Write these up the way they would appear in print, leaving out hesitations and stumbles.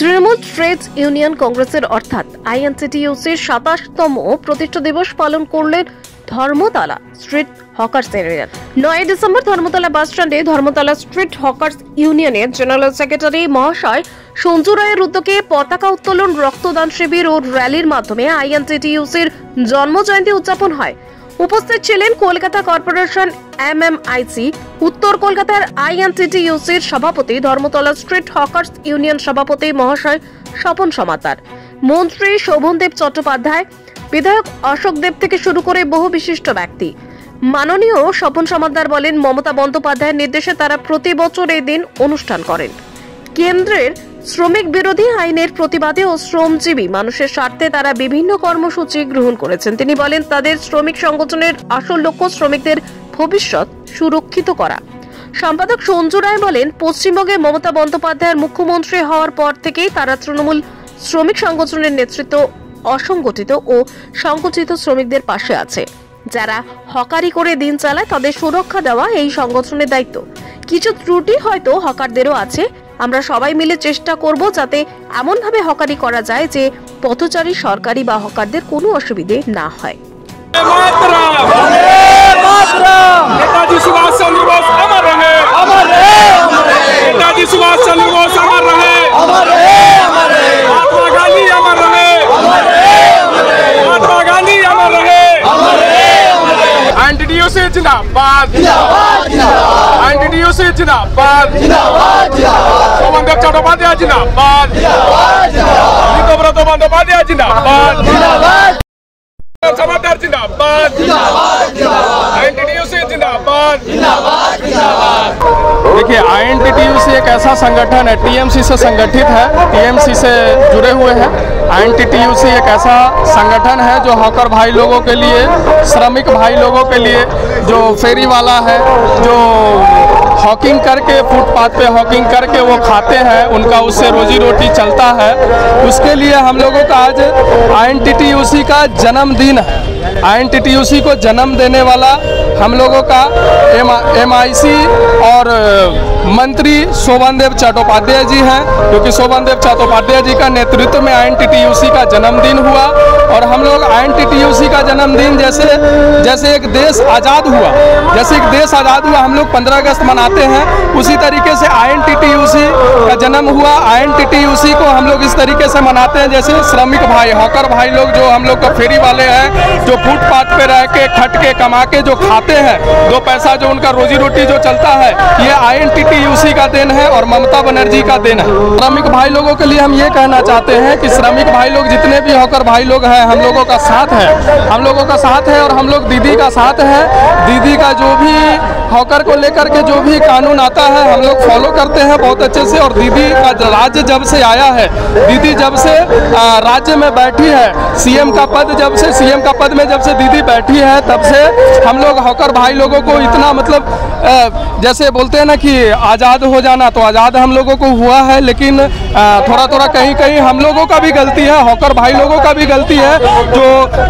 Trinamool trade union কংগ্রেসের অর্থাৎ আইএনটিটিইউসির ২৭তম প্রতিষ্ঠা দিবস পালন করলেন Dharmatala street hawkers union. ৯ December Dharmatala বাসস্ট্যান্ডে ধর্মতলা স্ট্রিট হকার্স ইউনিয়নের জেনারেল সেক্রেটারি মহাশয় সঞ্জু রায়ের উদ্যোগে পতাকা উত্তোলন, রক্তদান শিবির ও র্যালির মাধ্যমে আইএনটিটিইউসির জন্মজয়ন্তী উদযাপন হয়। উপস্থিত ছিলেন কলকাতা কর্পোরেশন এমএমআইসি, উত্তর কলকাতার আইএনটিটিইউসির সভাপতি, ধর্মতলা স্ট্রিট হকার্স ইউনিয়ন সভাপতি মহাশয় স্বপন সমাদ্দার, মন্ত্রী শোভনদেব চট্টোপাধ্যায়, বিধায়ক অশোক দেব থেকে শুরু করে বহু বিশিষ্ট ব্যক্তি। মাননীয় স্বপন সমাদ্দার বলেন, মমতা বন্দ্যোপাধ্যায়ের নির্দেশে তারা প্রতি বছর এই দিন অনুষ্ঠান করেন। কেন্দ্রের শ্রমিক বিরোধী আইনের প্রতিবাদে ও শ্রমজীবী মানুষের স্বার্থে তারা বিভিন্ন কর্মসূচি গ্রহণ করেছেন। তিনি বলেন, তাদের শ্রমিক সংগঠনের আসল লক্ষ্য শ্রমিকদের ভবিষ্যৎ সুরক্ষিত করা। সম্পাদক সঞ্জু রায় বলেন, পশ্চিমবঙ্গে মমতা বন্দ্যোপাধ্যায়ের মুখ্যমন্ত্রী হওয়ার পর থেকেই তারা তৃণমূল শ্রমিক সংগঠনের নেতৃত্ব অসংগঠিত ও সংগঠিত শ্রমিকদের পাশে আছে। যারা হকারি করে দিন চালায় তাদের সুরক্ষা দেওয়া এই সংগঠনের দায়িত্ব। কিছু ত্রুটি হয়তো হকারদেরও আছে। আমরা সবাই মিলে চেষ্টা করব যাতে এমন ভাবে হকারি করা যায় যে পথচারী, সরকারি বা হকারদের কোনো অসুবিধে না হয়। नेताजी सुभाष चंद्र बोस अमर रहे, अमर रहे, नेताजी सुभाष चंद्र बोस अमर रहे, अमर रहे, अमर रहे, महात्मा गांधी अमर रहे, अमर रहे, अमर रहे, महात्मा गांधी अमर रहे, अमर रहे, अमर रहे। आईएनटीटीयूसी जिंदाबाद, जिंदाबाद, जिंदाबाद, आईएनटीटीयूसी जिंदाबाद, जिंदाबाद, जिंदाबाद, शोभनदेव चट्टोपाध्याय जिंदाबाद, जिंदाबाद, जिंदाबाद, नीतोब्रत बंदोपाध्याय जिंदाबाद, जिंदाबाद, समादार जिंदाबाद, जिंदाबाद, जिंदाबाद, आईएनटीटीयूसी जिंदाबाद, जिंदाबाद, जिंदाबाद। देखिए, आईएनटीटीयूसी एक ऐसा संगठन है, टीएमसी से संगठित है, टीएमसी से जुड़े हुए हैं। आईएनटीटीयूसी एक ऐसा संगठन है जो हॉकर भाई लोगों के लिए, श्रमिक भाई लोगों के लिए, जो फेरी वाला है, जो हॉकिंग करके फुटपाथ पे हॉकिंग करके वो खाते हैं, उनका उससे रोजी रोटी चलता है, उसके लिए हम लोगों का आज आईएनटीटीयूसी का जन्मदिन है। आईएनटीटीयूसी को जन्म देने वाला हम लोगों का एमआईसी और मंत्री शोभनदेव चट्टोपाध्याय जी हैं, क्योंकि शोभनदेव चट्टोपाध्याय जी का नेतृत्व में आईएनटीटीयूसी का जन्मदिन हुआ। और हम लोग आईएनटीटीयूसी का जन्मदिन जैसे एक देश आज़ाद हुआ, हम लोग 15 अगस्त मनाते हैं, उसी तरीके से आईएनटीटीयूसी का जन्म हुआ। आईएनटीटीयूसी को हम लोग इस तरीके से मनाते हैं जैसे श्रमिक भाई, हॉकर भाई लोग जो हम लोग का फेरी वाले हैं, जो फुटपाथ पे रह के खट के कमा के जो खाते हैं, 2 पैसा जो उनका रोजी रोटी जो चलता है, ये आईएनटीटीयूसी का देन है और ममता बनर्जी का देन है। श्रमिक भाई लोगों के लिए हम ये कहना चाहते हैं कि श्रमिक भाई लोग जितने भी हॉकर भाई लोग हैं, हम लोगों का साथ है, हम लोगों का साथ है और हम लोग दीदी का साथ है। दीदी का जो भी हॉकर को लेकर के जो भी कानून आता है हम लोग फॉलो करते हैं बहुत अच्छे से। और दीदी का राज्य जब से आया है, दीदी जब से राज्य में बैठी है, सीएम का पद में जब से दीदी बैठी है, तब से हम लोग हॉकर भाई लोगों को इतना मतलब जैसे बोलते हैं ना कि आज़ाद हो जाना, तो आज़ाद हम लोगों को हुआ है, लेकिन थोड़ा कहीं हम लोगों का भी गलती है, हॉकर भाई लोगों का भी गलती है। जो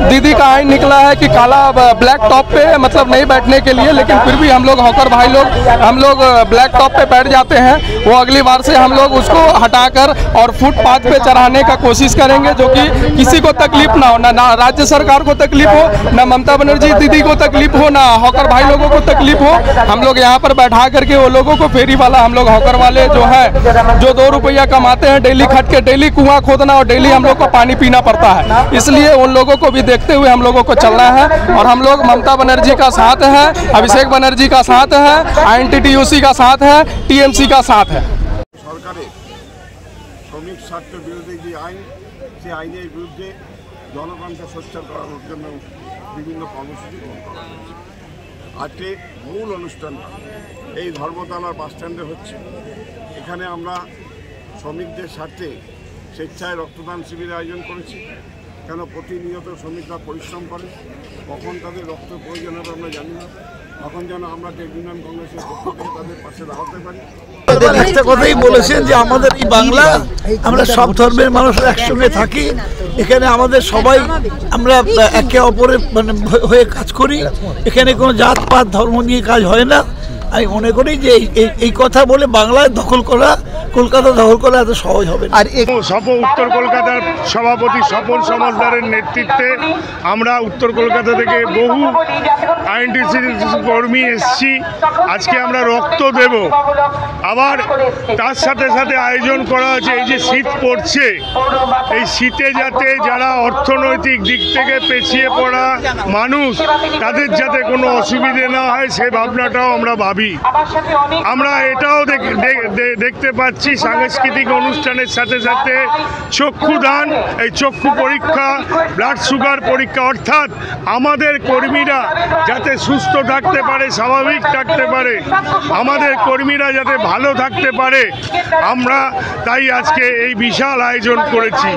दीदी का आइन निकला है कि काला ब्लैक टॉप पे मतलब नहीं बैठने के लिए, लेकिन फिर भी हम लोग हॉकर भाई लोग ब्लैक टॉप पे बैठ जाते हैं। वो अगली बार से हम लोग उसको हटाकर और फुटपाथ पे चढ़ाने का कोशिश करेंगे, जो कि किसी को तकलीफ ना हो, ना राज्य सरकार को तकलीफ हो, ना ममता बनर्जी दीदी को तकलीफ हो, ना हॉकर भाई लोगों को तकलीफ हो। हम लोग यहाँ पर बैठा करके वो लोगों को, फेरी वाला हम लोग हॉकर वाले जो है, जो 2 रुपया कमाते हैं डेली खट के, डेली कुआं खोदना और डेली हम लोग को पानी पीना पड़ता है, इसलिए उन लोगों को भी देखते हुए हम लोगों को चलना है। और हम लोग ममता बनर्जी का साथ है, अभिषेक बनर्जी का साथ है, आईएनटीटीयूसी का साथ है, टीएमसी का साथ है। সরকারের শ্রমিক স্বার্থ বিরোধী যে আইন, সেই আইনের বিরুদ্ধে জনগণকে সোচ্চার করার জন্য বিভিন্ন কর্মসূচি গ্রহণ করা হয়েছে। আজকে মূল অনুষ্ঠান এই ধর্মতলার বাসস্ট্যান্ডে হচ্ছে। এখানে আমরা শ্রমিকদের স্বার্থে স্বেচ্ছায় রক্তদান শিবিরের আয়োজন করেছি। কেন প্রতিনিয়ত শ্রমিকরা পরিশ্রম করে, কখন তাদের রক্ত প্রয়োজন হবে আমরা জানি না, তখন যেন আমরা ট্রেড ইউনিয়ন কংগ্রেসের পক্ষ থেকে তাদের পাশে দাঁড়াতে পারি। একটা কথাই বলেছেন যে আমাদের এই বাংলা, আমরা সব ধর্মের মানুষ একসঙ্গে থাকি, এখানে আমাদের সবাই আমরা একে অপরের মানে হয়ে কাজ করি, এখানে কোনো জাত পাত ধর্ম নিয়ে কাজ হয় না। আমি মনে করি যে এই কথা বলে বাংলায় দখল করা, কলকাতা দখল করা এত সহজ হবে না। আর উত্তর কলকাতার সভাপতি স্বপন সমাজদারের নেতৃত্বে আমরা উত্তর কলকাতা থেকে বহু আইএনটিসি কর্মী এসছি। আজকে আমরা রক্ত দেব। আবার তার সাথে সাথে আয়োজন করা হচ্ছে, এই যে শীত পড়ছে, এই শীতে যাতে যারা অর্থনৈতিক দিক থেকে পেছিয়ে পড়া মানুষ, তাদের যাতে কোনো অসুবিধে না হয় সেই ভাবনাটাও আমরা ভাবি। আমরা এটাও দেখতে পাচ্ছি সাংস্কৃতিক অনুষ্ঠানের সাথে সাথে চক্ষুদান, এই চক্ষু পরীক্ষা, ব্লাড সুগার পরীক্ষা, অর্থাৎ আমাদের কর্মীরা যাতে সুস্থ থাকতে পারে, স্বাভাবিক থাকতে পারে, আমাদের কর্মীরা যাতে ভালো থাকতে পারে, আমরা তাই আজকে এই বিশাল আয়োজন করেছি।